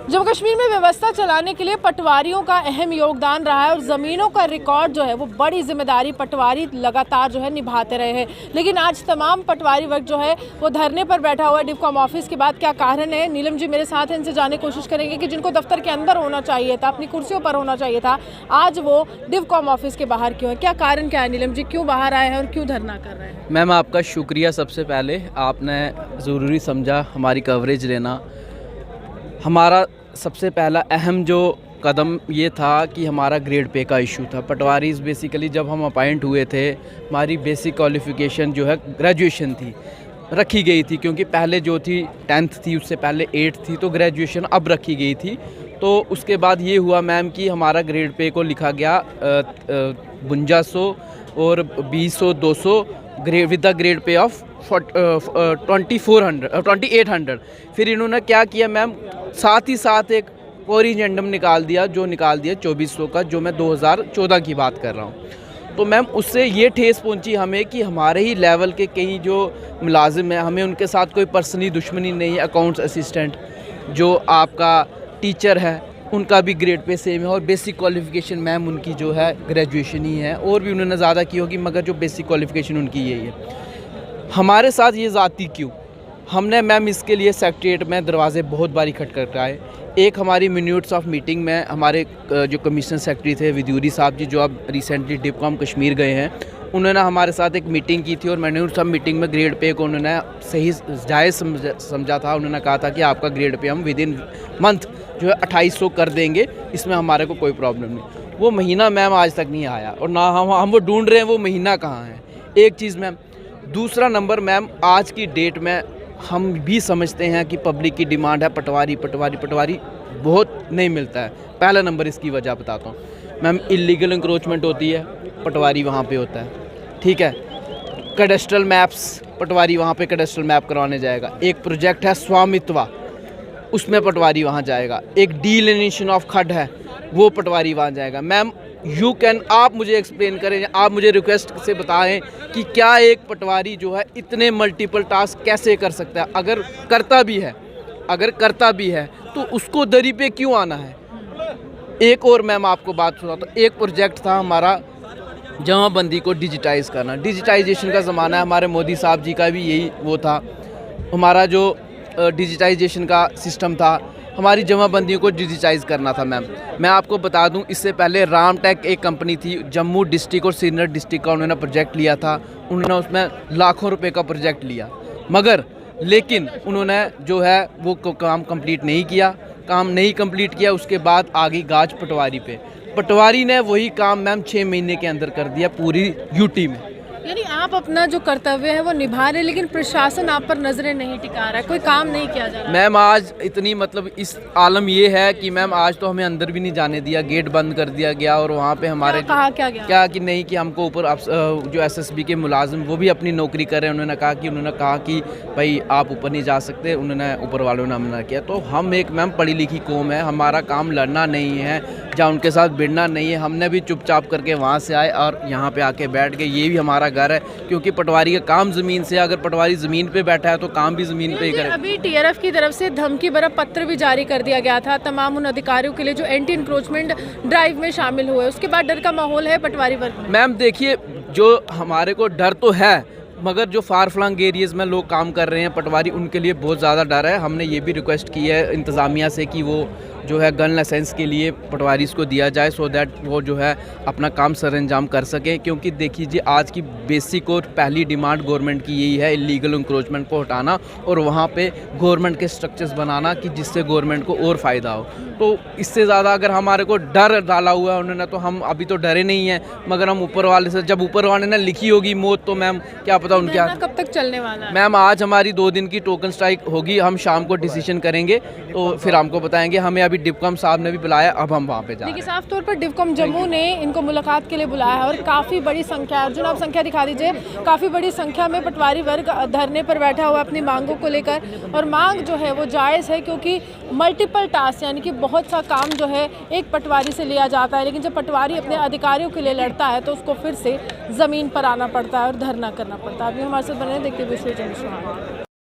जम्मू कश्मीर में व्यवस्था चलाने के लिए पटवारियों का अहम योगदान रहा है और ज़मीनों का रिकॉर्ड जो है वो बड़ी जिम्मेदारी पटवारी लगातार जो है निभाते रहे हैं। लेकिन आज तमाम पटवारी वर्ग जो है वो धरने पर बैठा हुआ है डिफकॉम ऑफिस के बाद। क्या कारण है, नीलम जी मेरे साथ हैं, इनसे जानने की कोशिश करेंगे कि जिनको दफ्तर के अंदर होना चाहिए था, अपनी कुर्सियों पर होना चाहिए था, आज वो डिफकॉम ऑफिस के बाहर क्यों है? क्या कारण क्या है नीलम जी, क्यों बाहर आए हैं और क्यों धरना कर रहे हैं? मैम आपका शुक्रिया। सबसे पहले आपने ज़रूरी समझा हमारी कवरेज लेना। हमारा सबसे पहला अहम जो कदम ये था कि हमारा ग्रेड पे का इशू था। पटवारीज़ बेसिकली जब हम अपॉइंट हुए थे, हमारी बेसिक क्वालिफ़िकेशन जो है ग्रेजुएशन थी, रखी गई थी, क्योंकि पहले जो थी 10th थी, उससे पहले 8th थी, तो ग्रेजुएशन अब रखी गई थी। तो उसके बाद ये हुआ मैम कि हमारा ग्रेड पे को लिखा गया 5200 और 2000 200 grade with the grade pay of 2800। फिर इन्होंने क्या किया मैम, साथ ही साथ एक कोरिजेंडम निकाल दिया, जो निकाल दिया 2400 का, जो मैं 2014 की बात कर रहा हूँ। तो मैम उससे ये ठेस पहुंची हमें कि हमारे ही लेवल के कई जो मुलाजिम हैं, हमें उनके साथ कोई पर्सनली दुश्मनी नहीं है। अकाउंट्स असिस्टेंट जो आपका टीचर है, उनका भी ग्रेड पे सेम है और बेसिक क्वालिफ़िकेशन मैम उनकी जो है ग्रेजुएशन ही है, और भी उन्होंने ज़्यादा की होगी, मगर जो बेसिक क्वालिफ़िकेशन उनकी यही है। हमारे साथ ये ज़ाती क्यों? हमने मैम इसके लिए सेक्रेटरीट में दरवाजे बहुत बारी खटखटाए। एक हमारी मिनट्स ऑफ मीटिंग में हमारे जो कमिश्नर सेक्रेटरी थे विद्यूरी साहब जी, जो अब रिसेंटली डिफकॉम कश्मीर गए हैं, उन्होंने हमारे साथ एक मीटिंग की थी और मिनट्स ऑफ मीटिंग में ग्रेड पे को उन्होंने सही जायज़ समझा था। उन्होंने कहा था कि आपका ग्रेड पे हम विद इन मंथ जो है 2800 कर देंगे, इसमें हमारे को कोई प्रॉब्लम नहीं। वो महीना मैम आज तक नहीं आया और ना हम वो ढूंढ रहे हैं वो महीना कहाँ है। एक चीज़ मैम। दूसरा नंबर मैम, आज की डेट में हम भी समझते हैं कि पब्लिक की डिमांड है पटवारी बहुत नहीं मिलता है। पहला नंबर इसकी वजह बताता हूँ मैम, इलीगल इंक्रोचमेंट होती है, पटवारी वहाँ पे होता है, ठीक है। कैडेस्ट्रल मैप्स, पटवारी वहाँ पे कैडेस्ट्रल मैप करवाने जाएगा। एक प्रोजेक्ट है स्वामित्व, उसमें पटवारी वहाँ जाएगा। एक डीलिनेशन ऑफ खड्ड है, वो पटवारी वहाँ जाएगा। मैम आप मुझे एक्सप्लेन करें, आप मुझे रिक्वेस्ट से बताएं कि क्या एक पटवारी जो है इतने मल्टीपल टास्क कैसे कर सकता है? अगर करता भी है तो उसको दरी पे क्यों आना है? एक और मैम आपको बात सुना, तो एक प्रोजेक्ट था हमारा जमाबंदी को डिजिटाइज़ करना। डिजिटाइजेशन का ज़माना है, हमारे मोदी साहब जी का भी यही वो था। हमारा जो डिजिटाइजेशन का सिस्टम था, हमारी जमाबंदियों को डिजिटाइज़ करना था मैम। मैं आपको बता दूं, इससे पहले रामटेक एक कंपनी थी, जम्मू डिस्ट्रिक्ट और श्रीनगर डिस्ट्रिक्ट का उन्होंने प्रोजेक्ट लिया था। उन्होंने उसमें लाखों रुपए का प्रोजेक्ट लिया, लेकिन उन्होंने जो है वो काम कंप्लीट नहीं किया। काम नहीं कंप्लीट किया, उसके बाद आगे गाज पटवारी पे। पटवारी ने वही काम मैम 6 महीने के अंदर कर दिया पूरी यूटी में। यानी आप अपना जो कर्तव्य है वो निभा रहे, लेकिन प्रशासन आप पर नजरें नहीं टिका रहा है, कोई काम नहीं किया जा रहा। मैम आज इतनी मतलब इस आलम ये है कि मैम आज तो हमें अंदर भी नहीं जाने दिया, गेट बंद कर दिया गया। और वहाँ पे हमारे क्या कि नहीं कि हमको ऊपर जो एसएसबी के मुलाजिम वो भी अपनी नौकरी कर रहे हैं। उन्होंने कहा कि भाई आप ऊपर नहीं जा सकते, उन्होंने ऊपर वालों ने मना किया। तो हम एक मैम पढ़ी लिखी कौम है, हमारा काम लड़ना नहीं है या उनके साथ भिड़ना नहीं है। हमने भी चुपचाप करके वहाँ से आए और यहाँ पे आके बैठ गए। ये भी हमारा घर है, क्योंकि पटवारी का काम ज़मीन से, अगर पटवारी ज़मीन पे बैठा है तो काम भी ज़मीन पे ही करे। अभी टीआरएफ की तरफ से धमकी भरा पत्र भी जारी कर दिया गया था तमाम उन अधिकारियों के लिए जो एंटी इंक्रोचमेंट ड्राइव में शामिल हुए। उसके बाद डर का माहौल है पटवारी वर्ग में। मैम देखिए, जो हमारे को डर तो है, मगर जो फार फ्लंग एरियाज़ में लोग काम कर रहे हैं पटवारी, उनके लिए बहुत ज़्यादा डर है। हमने ये भी रिक्वेस्ट की है इंतज़ामिया से कि वो जो है गन लाइसेंस के लिए पटवारी को दिया जाए, सो दैट वो जो है अपना काम सरअंजाम कर सकें। क्योंकि देखिए आज की बेसिक और पहली डिमांड गवर्नमेंट की यही है, इलीगल इंक्रोचमेंट को हटाना और वहाँ पे गवर्नमेंट के स्ट्रक्चर्स बनाना कि जिससे गवर्नमेंट को और फ़ायदा हो। तो इससे ज़्यादा अगर हमारे को डर डाला हुआ है उन्होंने, तो हम अभी तो डरे नहीं हैं, मगर हम ऊपर वाले से, जब ऊपर वाले ने लिखी होगी मौत, तो मैम क्या पता उनके हाथ कब तक चलने वाला है। मैम आज हमारी 2 दिन की टोकन स्ट्राइक होगी, हम शाम को डिसीजन करेंगे तो फिर हमको बताएंगे। हमें अभी डिफकॉम साहब ने भी बुलाया, अब हम वहाँ पे जा रहे हैं। साफ तौर पर डिफकॉम जम्मू ने इनको मुलाकात के लिए बुलाया है और काफ़ी बड़ी संख्या, अर्जुन आप संख्या दिखा दीजिए, काफ़ी बड़ी संख्या में पटवारी वर्ग धरने पर बैठा हुआ अपनी मांगों को लेकर। और मांग जो है वो जायज़ है, क्योंकि मल्टीपल टास्क यानी कि बहुत सा काम जो है एक पटवारी से लिया जाता है, लेकिन जब पटवारी अपने अधिकारियों के लिए लड़ता है तो उसको फिर से ज़मीन पर आना पड़ता है और धरना करना पड़ता है। अभी हमारे साथ बने देखते हुए।